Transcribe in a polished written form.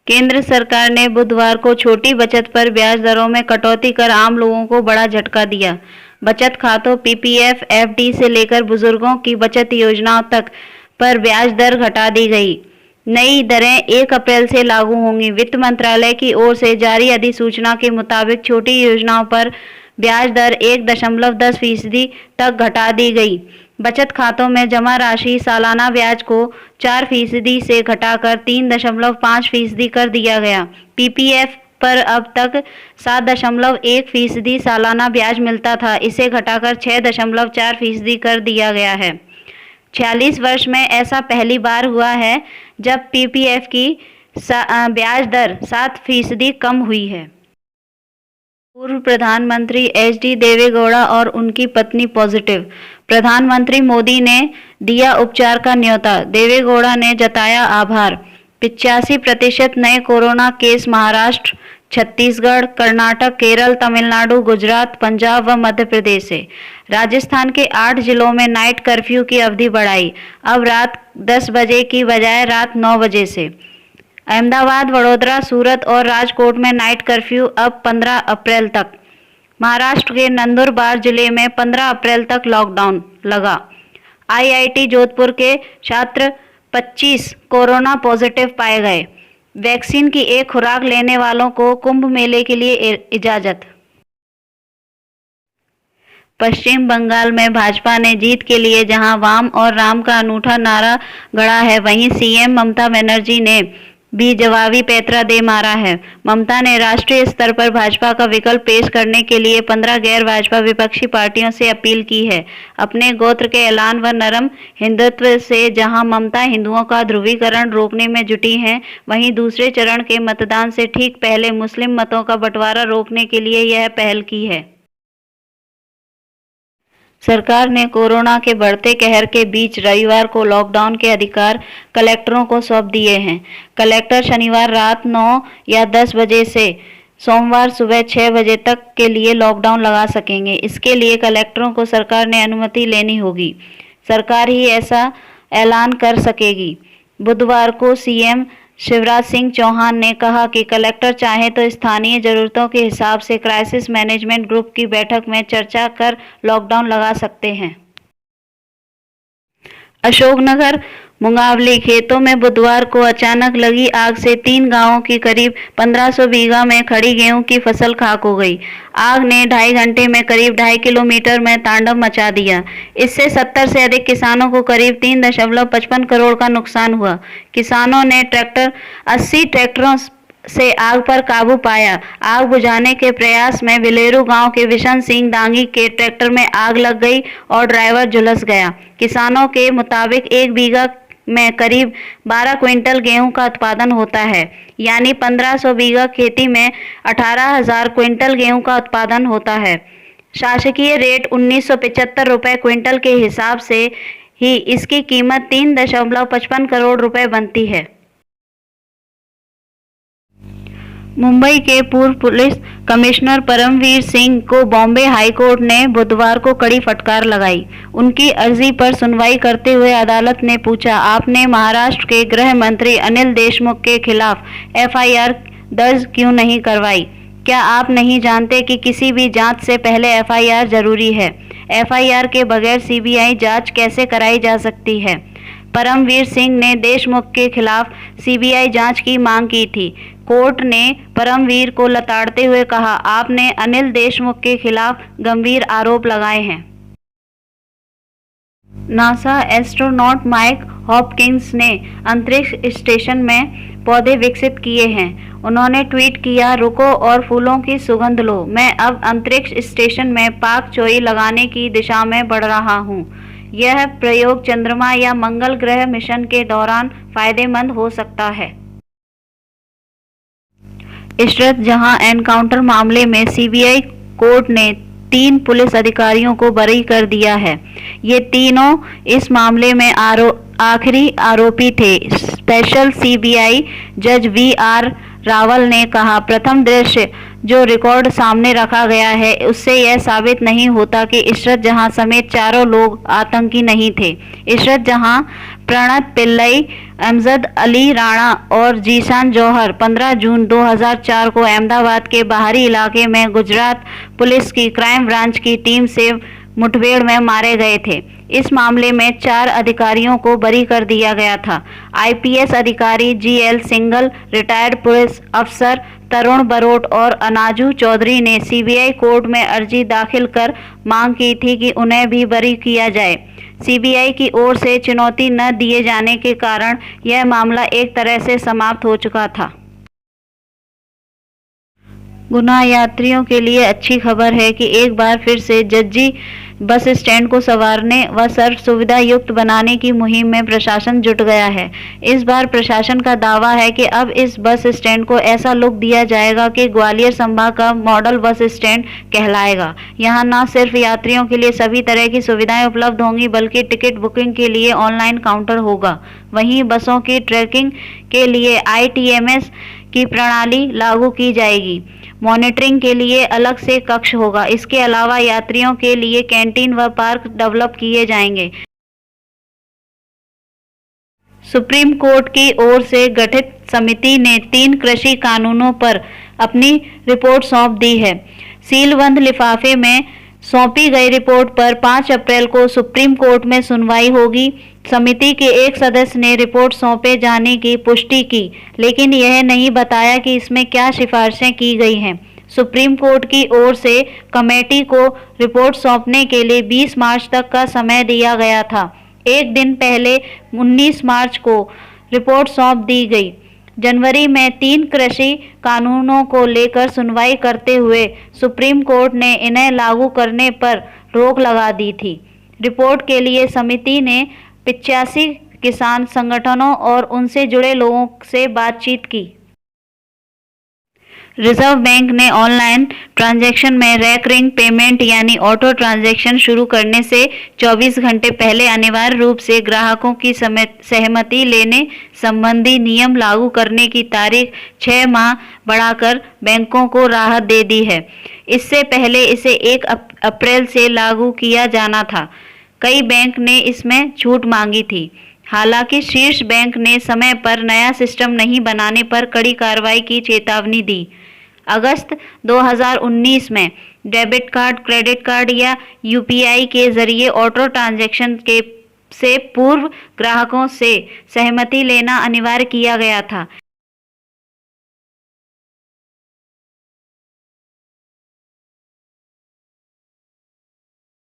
केंद्र सरकार ने बुधवार को छोटी बचत पर ब्याज दरों में कटौती कर आम लोगों को बड़ा झटका दिया। बचत खातों पीपीएफ, एफडी से लेकर बुजुर्गों की बचत योजनाओं तक पर ब्याज दर घटा दी गई। नई दरें 1 अप्रैल से लागू होंगी। वित्त मंत्रालय की ओर से जारी अधिसूचना के मुताबिक छोटी योजनाओं पर ब्याज दर 1.10% तक घटा दी गई। बचत खातों में जमा राशि सालाना ब्याज को 4% से घटाकर 3.5% कर दिया गया। पीपीएफ पर अब तक 7.1% सालाना ब्याज मिलता था, इसे घटाकर 6.4% कर दिया गया है। 46 वर्ष में ऐसा पहली बार हुआ है जब पीपीएफ की ब्याज दर 7% कम हुई है। पूर्व प्रधानमंत्री एचडी देवेगौड़ा और उनकी पत्नी पॉजिटिव। प्रधानमंत्री मोदी ने दिया उपचार का न्योता, देवेगौड़ा ने जताया आभार। 85% नए कोरोना केस महाराष्ट्र, छत्तीसगढ़, कर्नाटक, केरल, तमिलनाडु, गुजरात, पंजाब व मध्य प्रदेश से। राजस्थान के 8 जिलों में नाइट कर्फ्यू की अवधि बढ़ाई, अब रात 10 बजे की बजाय रात 9 बजे से। अहमदाबाद, वडोदरा, सूरत और राजकोट में नाइट कर्फ्यू अब 15 अप्रैल तक। महाराष्ट्र के नंदुरबार जिले में 15 अप्रैल तक लॉकडाउन लगा। आईआईटी जोधपुर के छात्र 25 कोरोना पॉजिटिव पाए गए। वैक्सीन की एक खुराक लेने वालों को कुंभ मेले के लिए इजाजत। पश्चिम बंगाल में भाजपा ने जीत के लिए जहां वाम और राम का अनूठा नारा गढ़ा है, वहीं सीएम ममता बनर्जी ने भी जवाबी पैंतरा दे मारा है। ममता ने राष्ट्रीय स्तर पर भाजपा का विकल्प पेश करने के लिए 15 गैर भाजपा विपक्षी पार्टियों से अपील की है। अपने गोत्र के ऐलान व नरम हिंदुत्व से जहां ममता हिंदुओं का ध्रुवीकरण रोकने में जुटी हैं, वहीं दूसरे चरण के मतदान से ठीक पहले मुस्लिम मतों का बंटवारा रोकने के लिए यह पहल की है। सरकार ने कोरोना के बढ़ते कहर के बीच रविवार को लॉकडाउन के अधिकार कलेक्टरों को सौंप दिए हैं। कलेक्टर शनिवार रात 9 या 10 बजे से सोमवार सुबह 6 बजे तक के लिए लॉकडाउन लगा सकेंगे। इसके लिए कलेक्टरों को सरकार ने अनुमति लेनी होगी। सरकार ही ऐसा ऐलान कर सकेगी। बुधवार को सीएम शिवराज सिंह चौहान ने कहा कि कलेक्टर चाहे तो स्थानीय जरूरतों के हिसाब से क्राइसिस मैनेजमेंट ग्रुप की बैठक में चर्चा कर लॉकडाउन लगा सकते हैं। अशोकनगर मुंगावली खेतों में बुधवार को अचानक लगी आग से 3 गांवों की करीब 1500 बीघा में खड़ी गेहूं की फसल खाक हो गई। आग ने 2.5 घंटे में करीब 2.5 किलोमीटर में तांडव मचा दिया। इससे 70 से अधिक किसानों को करीब 3.55 करोड़ का नुकसान हुआ। किसानों ने 80 ट्रैक्टरों से आग पर काबू पाया। आग बुझाने के प्रयास में विलेरू गांव के विशन सिंह दांगी के ट्रैक्टर में आग लग गई और ड्राइवर झुलस गया। किसानों के मुताबिक 1 बीघा में करीब 12 क्विंटल गेहूं का उत्पादन होता है, यानी 1500 बीघा खेती में 18,000 क्विंटल गेहूं का उत्पादन होता है। शासकीय रेट 1975 रुपये क्विंटल के हिसाब से ही इसकी कीमत 3.55 करोड़ रुपए बनती है। मुंबई के पूर्व पुलिस कमिश्नर परमवीर सिंह को बॉम्बे हाईकोर्ट ने बुधवार को कड़ी फटकार लगाई। उनकी अर्जी पर सुनवाई करते हुए अदालत ने पूछा, आपने महाराष्ट्र के गृह मंत्री अनिल देशमुख के खिलाफ एफआईआर दर्ज क्यों नहीं करवाई? क्या आप नहीं जानते कि किसी भी जांच से पहले एफआईआर जरूरी है? एफआईआर के बगैर सीबीआई जांच कैसे कराई जा सकती है? परमवीर सिंह ने देशमुख के खिलाफ सीबीआई जांच की मांग की थी। कोर्ट ने परमवीर को लताड़ते हुए कहा, आपने अनिल देशमुख के खिलाफ गंभीर आरोप लगाए हैं। नासा एस्ट्रोनॉट माइक हॉपकिंस ने अंतरिक्ष स्टेशन में पौधे विकसित किए हैं। उन्होंने ट्वीट किया, रुको और फूलों की सुगंध लो, मैं अब अंतरिक्ष स्टेशन में पाक चोई लगाने की दिशा में बढ़ रहा हूं। यह प्रयोग चंद्रमा या मंगल ग्रह मिशन के दौरान फायदेमंद हो सकता है। इशरत जहां एनकाउंटर मामले में सीबीआई कोर्ट ने 3 पुलिस अधिकारियों को बरी कर दिया है। ये तीनों इस मामले में आखिरी आरोपी थे। स्पेशल सीबीआई जज वीआर रावल ने कहा, प्रथम दृश्य जो रिकॉर्ड सामने रखा गया है उससे यह साबित नहीं होता कि इशरत जहां समेत चारों लोग आतंकी नहीं थे। इशरत जहां प्रणत पिल्लई, अमजद अली राणा और जीशान जौहर 15 जून 2004 को अहमदाबाद के बाहरी इलाके में गुजरात पुलिस की क्राइम ब्रांच की टीम से मुठभेड़ में मारे गए थे। इस मामले में 4 अधिकारियों को बरी कर दिया गया था। आईपीएस अधिकारी जीएल सिंघल, रिटायर्ड पुलिस अफसर तरुण बरोट और अनाजू चौधरी ने सीबीआई कोर्ट में अर्जी दाखिल कर मांग की थी कि उन्हें भी बरी किया जाए। सीबीआई की ओर से चुनौती न दिए जाने के कारण यह मामला एक तरह से समाप्त हो चुका था। गुना यात्रियों के लिए अच्छी खबर है कि एक बार फिर से जज्जी बस स्टैंड को संवारने व सर्व सुविधा युक्त बनाने की मुहिम में प्रशासन जुट गया है। इस बार प्रशासन का दावा है कि अब इस बस स्टैंड को ऐसा लुक दिया जाएगा कि ग्वालियर संभाग का मॉडल बस स्टैंड कहलाएगा। यहाँ न सिर्फ यात्रियों के लिए सभी तरह की सुविधाएं उपलब्ध होंगी, बल्कि टिकट बुकिंग के लिए ऑनलाइन काउंटर होगा। वहीं बसों की ट्रैकिंग के लिए ITMS की प्रणाली लागू की जाएगी। मॉनिटरिंग के लिए अलग से कक्ष होगा। इसके अलावा यात्रियों के लिए कैंटीन व पार्क डेवलप किए जाएंगे। सुप्रीम कोर्ट की ओर से गठित समिति ने 3 कृषि कानूनों पर अपनी रिपोर्ट सौंप दी है। सीलबंद लिफाफे में सौंपी गई रिपोर्ट पर 5 अप्रैल को सुप्रीम कोर्ट में सुनवाई होगी। समिति के एक सदस्य ने रिपोर्ट सौंपे जाने की पुष्टि की, लेकिन यह नहीं बताया कि इसमें क्या सिफारिशें की गई हैं। सुप्रीम कोर्ट की ओर से कमेटी को रिपोर्ट सौंपने के लिए 20 मार्च तक का समय दिया गया था। एक दिन पहले 19 मार्च को रिपोर्ट सौंप दी गई। जनवरी में 3 कृषि कानूनों को लेकर सुनवाई करते हुए सुप्रीम कोर्ट ने इन्हें लागू करने पर रोक लगा दी थी। रिपोर्ट के लिए समिति ने 85 किसान संगठनों और उनसे जुड़े लोगों से बातचीत की। रिजर्व बैंक ने ऑनलाइन ट्रांजैक्शन में रेकरिंग पेमेंट यानी ऑटो ट्रांजैक्शन शुरू करने से 24 घंटे पहले अनिवार्य रूप से ग्राहकों की सहमति लेने संबंधी नियम लागू करने की तारीख 6 माह बढ़ाकर बैंकों को राहत दे दी है। इससे पहले इसे 1 अप्रैल से लागू किया जाना था। कई बैंक ने इसमें छूट मांगी थी। हालांकि शीर्ष बैंक ने समय पर नया सिस्टम नहीं बनाने पर कड़ी कार्रवाई की चेतावनी दी। अगस्त 2019 में डेबिट कार्ड, क्रेडिट कार्ड या UPI के जरिए ऑटो ट्रांजैक्शन से पूर्व ग्राहकों से सहमति लेना अनिवार्य किया गया था।